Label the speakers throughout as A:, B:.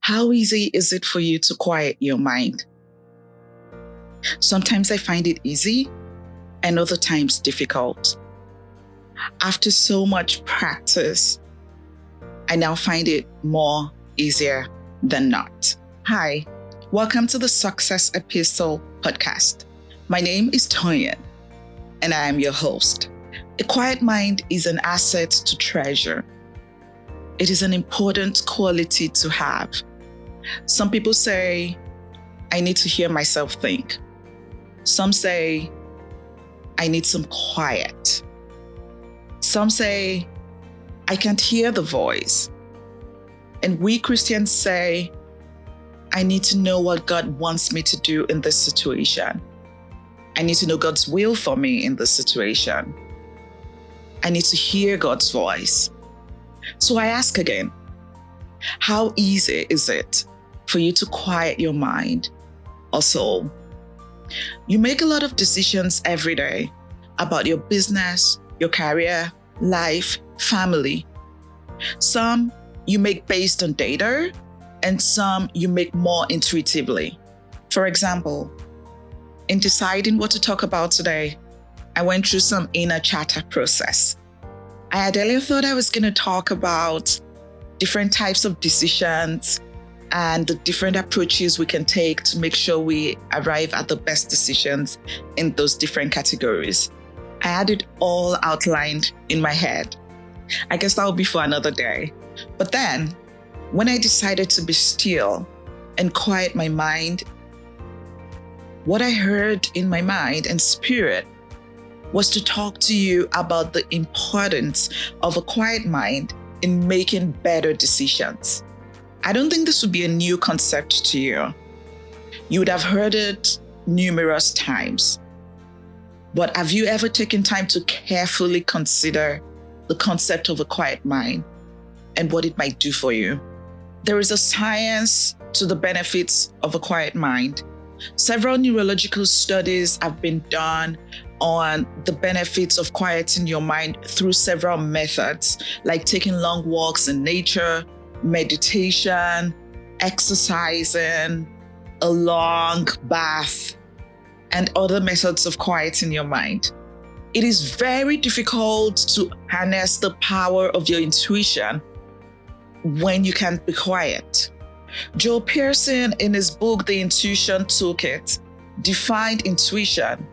A: How easy is it for you to quiet your mind? Sometimes I find it easy and other times difficult. After so much practice, I now find it more easier than not. Hi, welcome to the Success Epistle podcast. My name is Toyin, and I am your host. A quiet mind is an asset to treasure. It is an important quality to have. Some people say, I need to hear myself think. Some say, I need some quiet. Some say, I can't hear the voice. And we Christians say, I need to know what God wants me to do in this situation. I need to know God's will for me in this situation. I need to hear God's voice. So I ask again, how easy is it for you to quiet your mind or soul? You make a lot of decisions every day about your business, your career, life, family. Some you make based on data, and some you make more intuitively. For example, in deciding what to talk about today, I went through some inner chatter process. I had earlier thought I was going to talk about different types of decisions and the different approaches we can take to make sure we arrive at the best decisions in those different categories. I had it all outlined in my head. I guess that will be for another day. But then, when I decided to be still and quiet my mind, what I heard in my mind and spirit was to talk to you about the importance of a quiet mind in making better decisions. I don't think this would be a new concept to you. You would have heard it numerous times. But have you ever taken time to carefully consider the concept of a quiet mind and what it might do for you? There is a science to the benefits of a quiet mind. Several neurological studies have been done on the benefits of quieting your mind through several methods, like taking long walks in nature, meditation, exercising, a long bath, and other methods of quieting your mind. It is very difficult to harness the power of your intuition when you can't be quiet. Joel Pearson, in his book, The Intuition Toolkit, defined intuition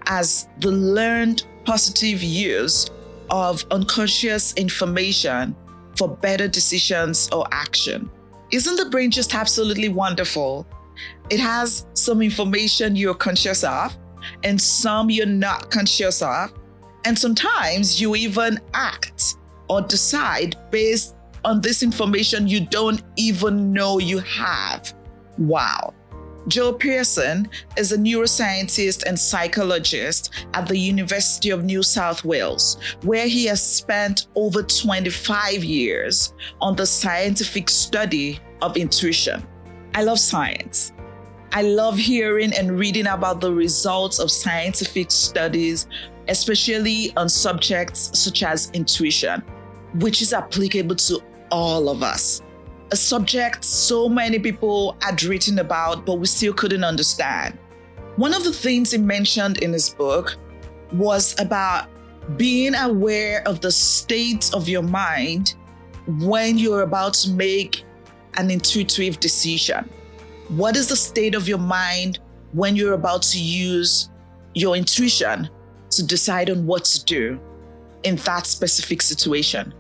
A: as the learned positive use of unconscious information for better decisions or action. Isn't the brain just absolutely wonderful? It has some information you're conscious of and some you're not conscious of. And sometimes you even act or decide based on this information you don't even know you have. Wow. Joel Pearson is a neuroscientist and psychologist at the University of New South Wales, where he has spent over 25 years on the scientific study of intuition. I love science. I love hearing and reading about the results of scientific studies, especially on subjects such as intuition, which is applicable to all of us. A subject so many people had written about, but we still couldn't understand. One of the things he mentioned in his book was about being aware of the state of your mind when you're about to make an intuitive decision. What is the state of your mind when you're about to use your intuition to decide on what to do in that specific situation?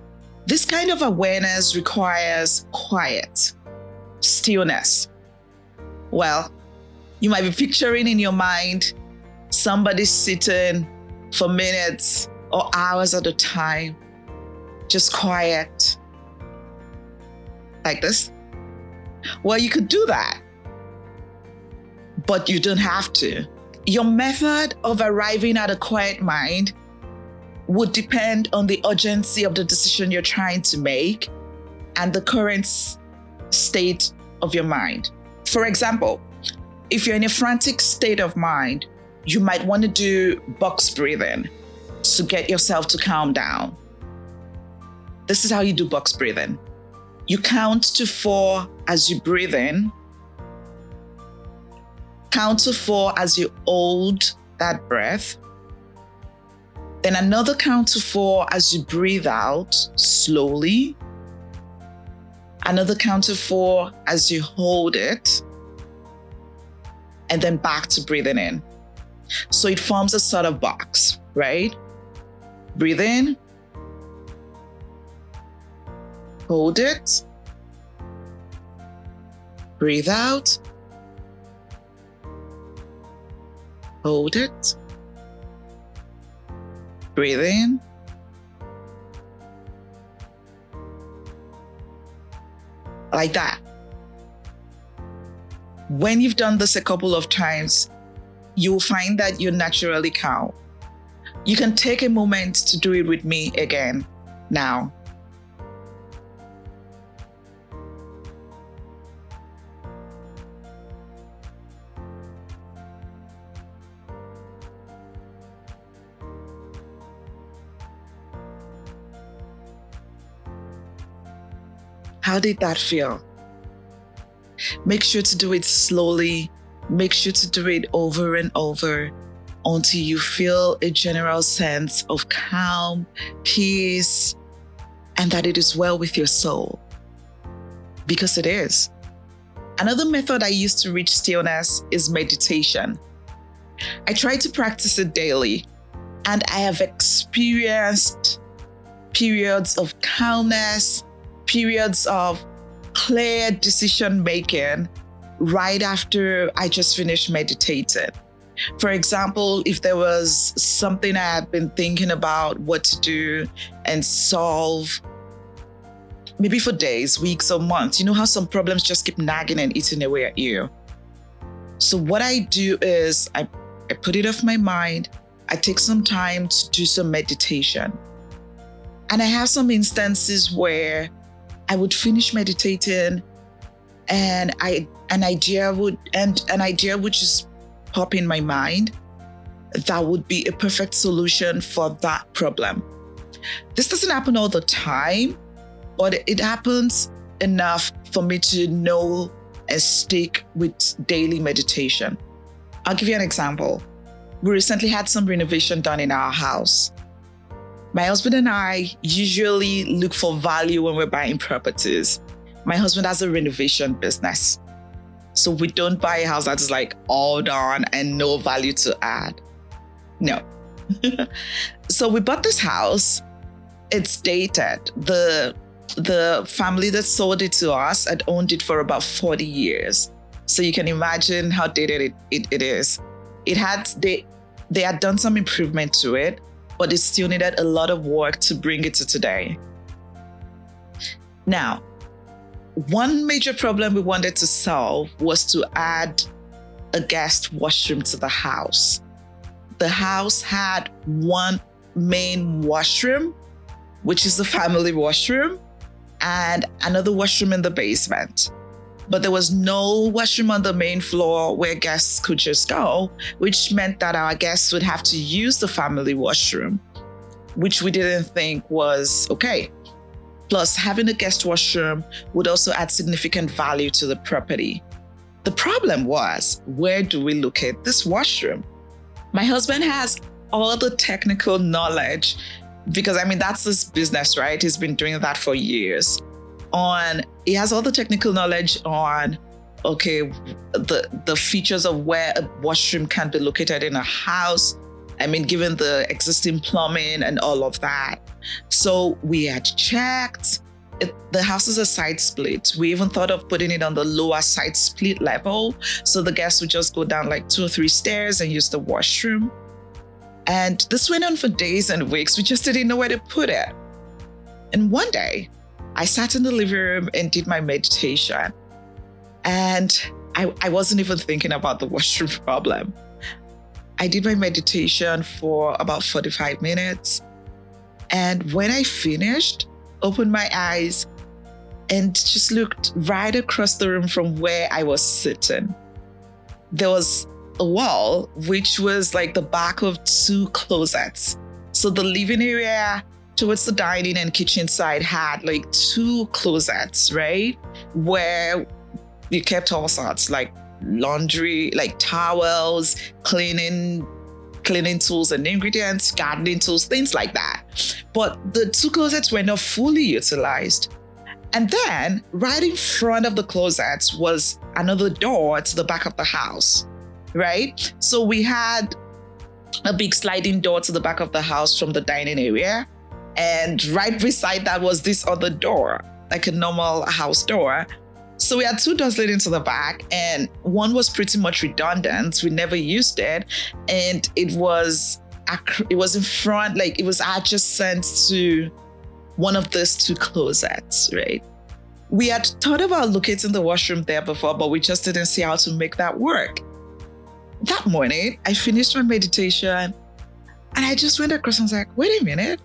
A: This kind of awareness requires quiet, stillness. Well, you might be picturing in your mind somebody sitting for minutes or hours at a time, just quiet, like this. Well, you could do that, but you don't have to. Your method of arriving at a quiet mind would depend on the urgency of the decision you're trying to make and the current state of your mind. For example, if you're in a frantic state of mind, you might want to do box breathing to get yourself to calm down. This is how you do box breathing. You count to 4 as you breathe in. Count to 4 as you hold that breath. Then another count to 4 as you breathe out slowly. Another count to 4 as you hold it. And then back to breathing in. So it forms a sort of box, right? Breathe in. Hold it. Breathe out. Hold it. Breathe in. Like that. When you've done this a couple of times, you'll find that you're naturally calm. You can take a moment to do it with me again now. How did that feel? Make sure to do it slowly. Make sure to do it over and over until you feel a general sense of calm, peace, and that it is well with your soul. Because it is. Another method I use to reach stillness is meditation. I try to practice it daily, and I have experienced periods of calmness, periods of clear decision making right after I just finished meditating. For example, if there was something I had been thinking about what to do and solve, maybe for days, weeks, or months, you know how some problems just keep nagging and eating away at you. So what I do is I put it off my mind. I take some time to do some meditation. And I have some instances where I would finish meditating and an idea would just pop in my mind that would be a perfect solution for that problem. This doesn't happen all the time, but it happens enough for me to know and stick with daily meditation. I'll give you an example. We recently had some renovation done in our house. My husband and I usually look for value when we're buying properties. My husband has a renovation business. So we don't buy a house that is like all done and no value to add. No. So we bought this house. It's dated. The family that sold it to us had owned it for about 40 years. So you can imagine how dated it is. They had done some improvement to it, but it still needed a lot of work to bring it to today. Now, one major problem we wanted to solve was to add a guest washroom to the house. The house had one main washroom, which is the family washroom, and another washroom in the basement. But there was no washroom on the main floor where guests could just go, which meant that our guests would have to use the family washroom, which we didn't think was okay. Plus, having a guest washroom would also add significant value to the property. The problem was, where do we locate this washroom? My husband has all the technical knowledge because, that's his business, right? He's been doing that for years. He has all the technical knowledge on, the features of where a washroom can be located in a house. Given the existing plumbing and all of that. So we had checked. The house is a side split. We even thought of putting it on the lower side split level. So the guests would just go down like 2 or 3 stairs and use the washroom. And this went on for days and weeks. We just didn't know where to put it. And one day, I sat in the living room and did my meditation. And I wasn't even thinking about the washroom problem. I did my meditation for about 45 minutes. And when I finished, opened my eyes and just looked right across the room from where I was sitting. There was a wall, which was like the back of 2 closets. So the living area towards the dining and kitchen side had like 2 closets, right? Where you kept all sorts like laundry, like towels, cleaning tools and ingredients, gardening tools, things like that. But the 2 closets were not fully utilized. And then right in front of the closets was another door to the back of the house, right? So we had a big sliding door to the back of the house from the dining area. And right beside that was this other door, like a normal house door. So we had 2 doors leading to the back, and one was pretty much redundant. We never used it. And it was in front, like it was adjacent to one of those 2 closets, right? We had thought about locating the washroom there before, but we just didn't see how to make that work. That morning, I finished my meditation and I just went across and was like, wait a minute.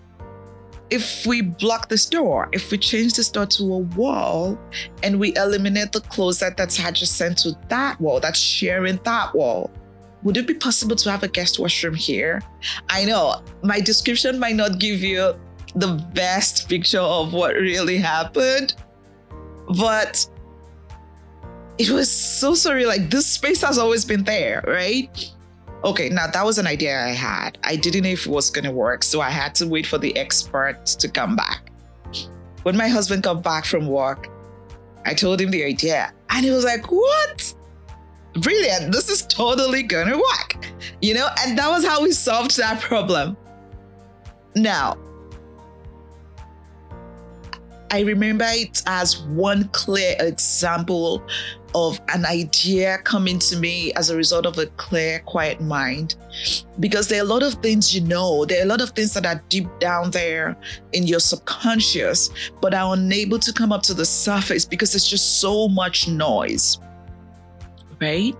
A: If we block this door, if we change this door to a wall and we eliminate the closet that's adjacent to that wall, that's sharing that wall, would it be possible to have a guest washroom here? I know my description might not give you the best picture of what really happened, but it was so surreal. Like, this space has always been there, right? Okay, now that was an idea I had. I didn't know if it was going to work, so I had to wait for the expert to come back. When my husband got back from work, I told him the idea, and he was like, what? Brilliant, this is totally going to work. And that was how we solved that problem. Now, I remember it as one clear example of an idea coming to me as a result of a clear, quiet mind. Because there are a lot of things there are a lot of things that are deep down there in your subconscious, but are unable to come up to the surface because there's just so much noise, right?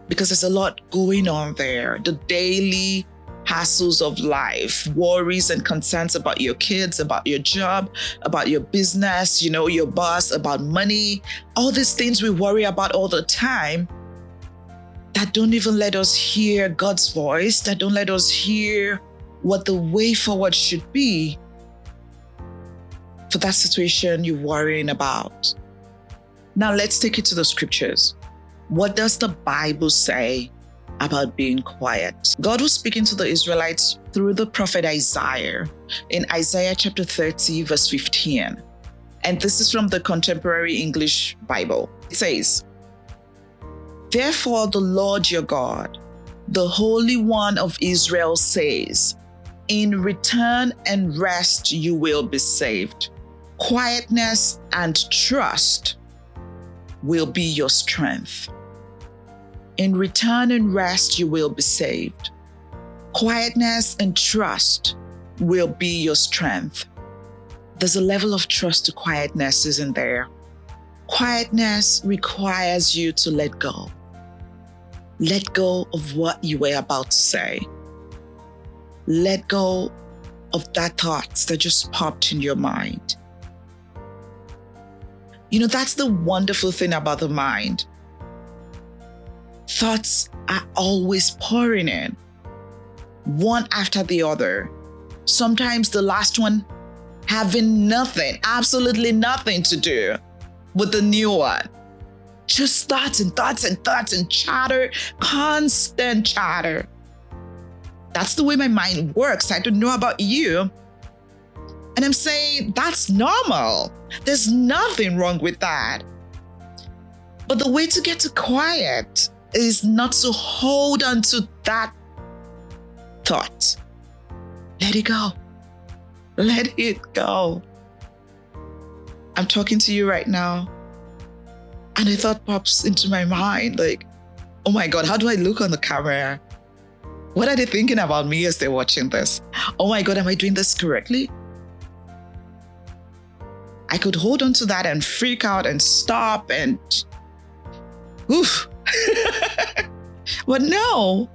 A: Because there's a lot going on there. The daily hassles of life, worries and concerns about your kids, about your job, about your business, your boss, about money, all these things we worry about all the time that don't even let us hear God's voice, that don't let us hear what the way forward should be for that situation you're worrying about. Now let's take it to the scriptures. What does the Bible say about being quiet? God was speaking to the Israelites through the prophet Isaiah in Isaiah chapter 30, verse 15. And this is from the Contemporary English Bible. It says, "Therefore the Lord your God, the Holy One of Israel says, in return and rest you will be saved. Quietness and trust will be your strength." In return and rest, you will be saved. Quietness and trust will be your strength. There's a level of trust to quietness, isn't there? Quietness requires you to let go. Let go of what you were about to say. Let go of that thoughts that just popped in your mind. That's the wonderful thing about the mind. Thoughts are always pouring in, one after the other. Sometimes the last one having absolutely nothing to do with the new one. Just thoughts and thoughts and thoughts and chatter, constant chatter. That's the way my mind works. I don't know about you. And I'm saying that's normal. There's nothing wrong with that. But the way to get to quiet is not to hold on to that thought. Let it go. Let it go. I'm talking to you right now, and a thought pops into my mind like, oh my God, how do I look on the camera? What are they thinking about me as they're watching this? Oh my God, am I doing this correctly? I could hold on to that and freak out and stop and oof. But no,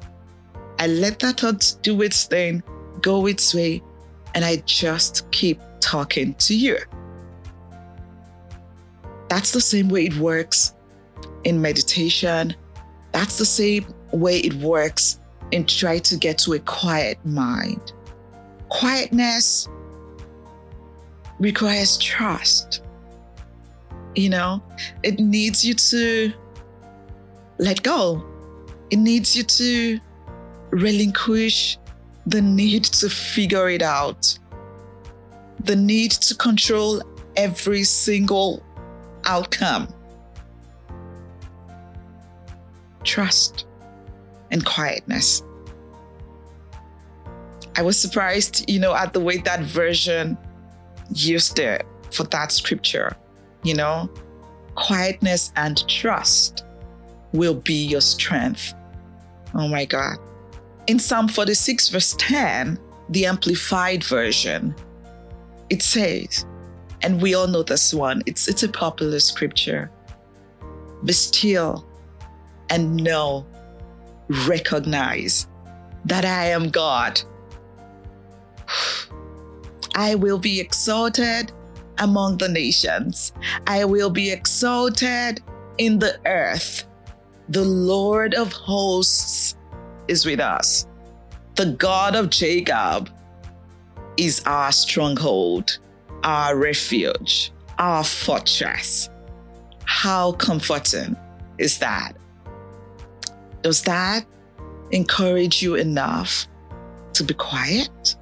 A: I let that thought do its thing, go its way, and I just keep talking to you. That's the same way it works in meditation. That's the same way it works in trying to get to a quiet mind. Quietness requires trust. It needs you to let go. It needs you to relinquish the need to figure it out, the need to control every single outcome. Trust and quietness. I was surprised, at the way that version used it for that scripture. Quietness and trust will be your strength. Oh my God. In Psalm 46, verse 10, the Amplified version, it says, and we all know this one, it's a popular scripture. Be still and recognize that I am God. I will be exalted among the nations. I will be exalted in the earth. The Lord of hosts is with us. The God of Jacob is our stronghold, our refuge, our fortress. How comforting is that? Does that encourage you enough to be quiet?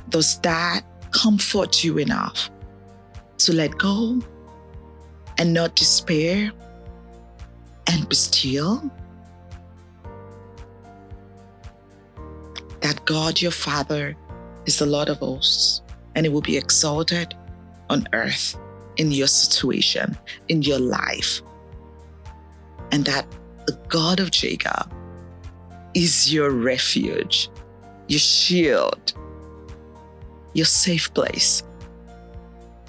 A: Does that comfort you enough to let go and not despair and be still? That God, your Father, is the Lord of hosts, and He will be exalted on earth in your situation, in your life. And that the God of Jacob is your refuge, your shield, your safe place.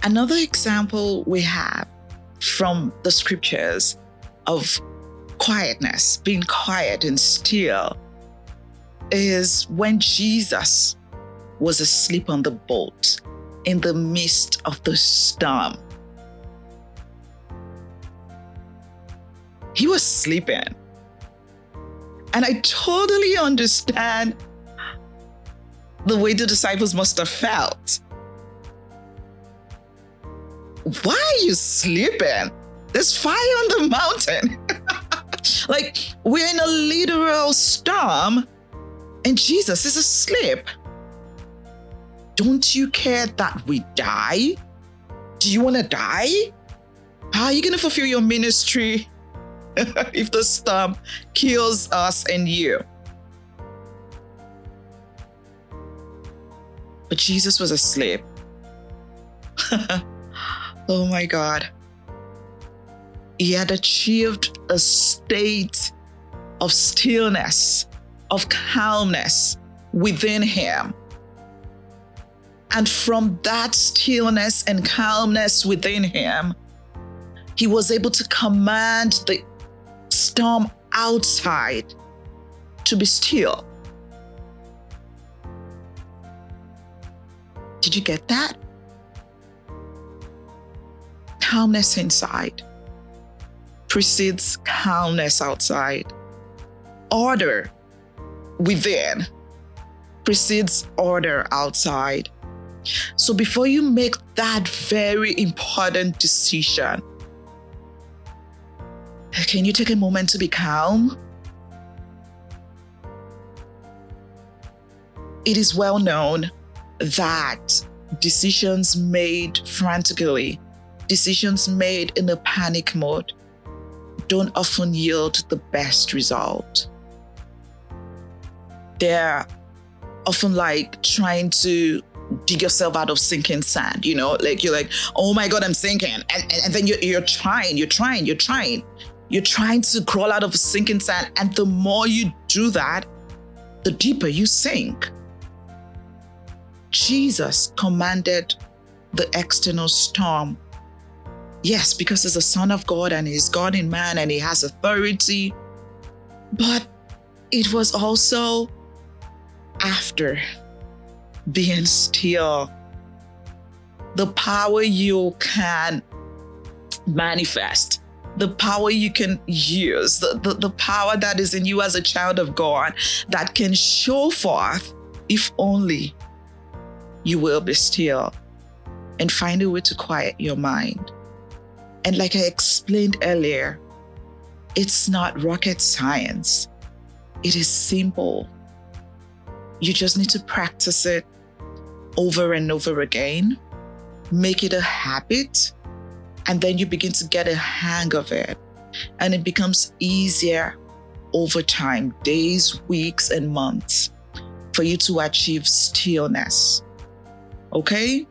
A: Another example we have from the scriptures of quietness, being quiet and still, is when Jesus was asleep on the boat in the midst of the storm. He was sleeping. And I totally understand the way the disciples must have felt. Why are you sleeping? There's fire on the mountain. Like, we're in a literal storm and Jesus is asleep. Don't you care that we die? Do you want to die? How are you going to fulfill your ministry if the storm kills us and you? But Jesus was asleep. Oh my God. He had achieved a state of stillness, of calmness within him. And from that stillness and calmness within him, he was able to command the storm outside to be still. Did you get that? Calmness inside precedes calmness outside. Order within precedes order outside. So before you make that very important decision, can you take a moment to be calm? It is well known that decisions made frantically, decisions made in a panic mode, don't often yield the best result. They're often like trying to dig yourself out of sinking sand, like you're like, oh my God, I'm sinking. And then you're trying to crawl out of sinking sand. And the more you do that, the deeper you sink. Jesus commanded the external storm. Yes, because he's the Son of God and he's God in man and he has authority. But it was also after being still. The power you can manifest, the power you can use, the power that is in you as a child of God that can show forth if only you will be still. and find a way to quiet your mind. And like I explained earlier, it's not rocket science. It is simple. You just need to practice it over and over again, make it a habit, and then you begin to get a hang of it. And it becomes easier over time, days, weeks, and months, for you to achieve stillness. Okay?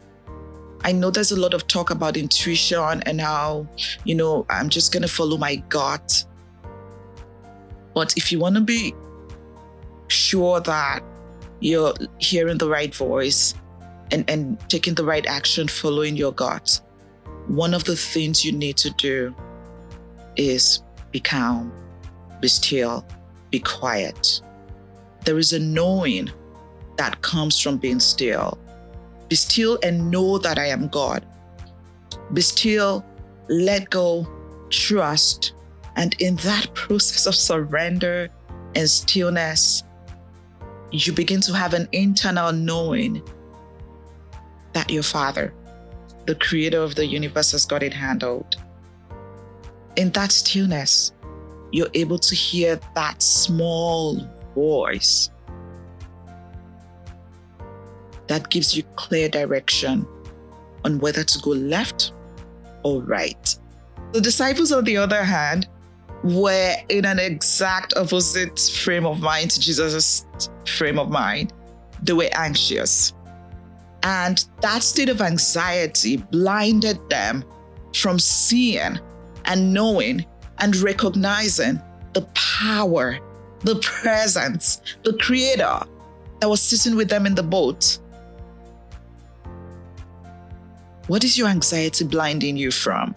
A: I know there's a lot of talk about intuition and how, I'm just going to follow my gut. But if you want to be sure that you're hearing the right voice and taking the right action, following your gut, one of the things you need to do is be calm, be still, be quiet. There is a knowing that comes from being still. Be still and know that I am God. Be still, let go, trust. And in that process of surrender and stillness, you begin to have an internal knowing that your Father, the creator of the universe, has got it handled. In that stillness, you're able to hear that small voice that gives you clear direction on whether to go left or right. The disciples, on the other hand, were in an exact opposite frame of mind to Jesus' frame of mind. They were anxious. And that state of anxiety blinded them from seeing and knowing and recognizing the power, the presence, the creator that was sitting with them in the boat. What is your anxiety blinding you from?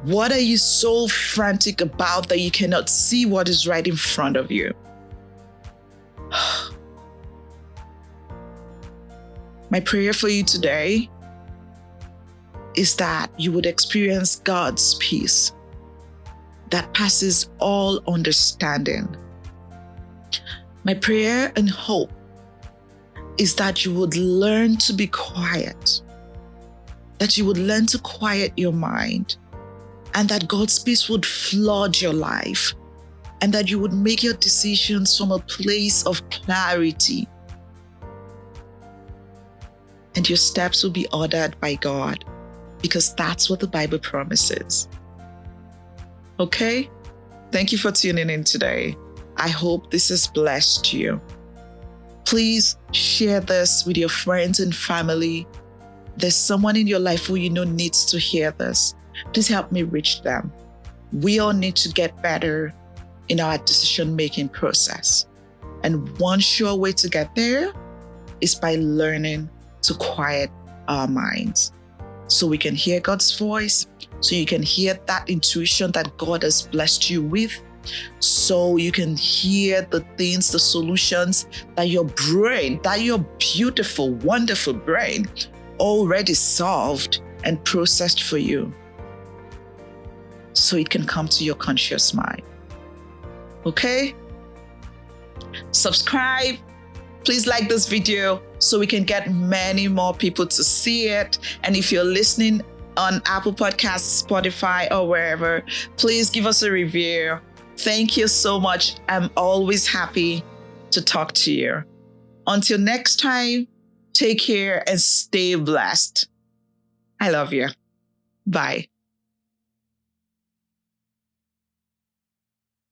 A: What are you so frantic about that you cannot see what is right in front of you? My prayer for you today is that you would experience God's peace that passes all understanding. My prayer and hope is that you would learn to be quiet, that you would learn to quiet your mind, and that God's peace would flood your life, and that you would make your decisions from a place of clarity, and your steps will be ordered by God, because that's what the Bible promises. Okay? Thank you for tuning in today. I hope this has blessed you. Please share this with your friends and family. There's someone in your life who you know needs to hear this. Please help me reach them. We all need to get better in our decision-making process. And one sure way to get there is by learning to quiet our minds so we can hear God's voice, so you can hear that intuition that God has blessed you with, so you can hear the things, the solutions that your brain, that your beautiful, wonderful brain already solved and processed for you, so it can come to your conscious mind. Okay? Subscribe. Please like this video so we can get many more people to see it. And if you're listening on Apple Podcasts, Spotify, or wherever, please give us a review. Thank you so much. I'm always happy to talk to you. Until next time, take care and stay blessed. I love you. Bye.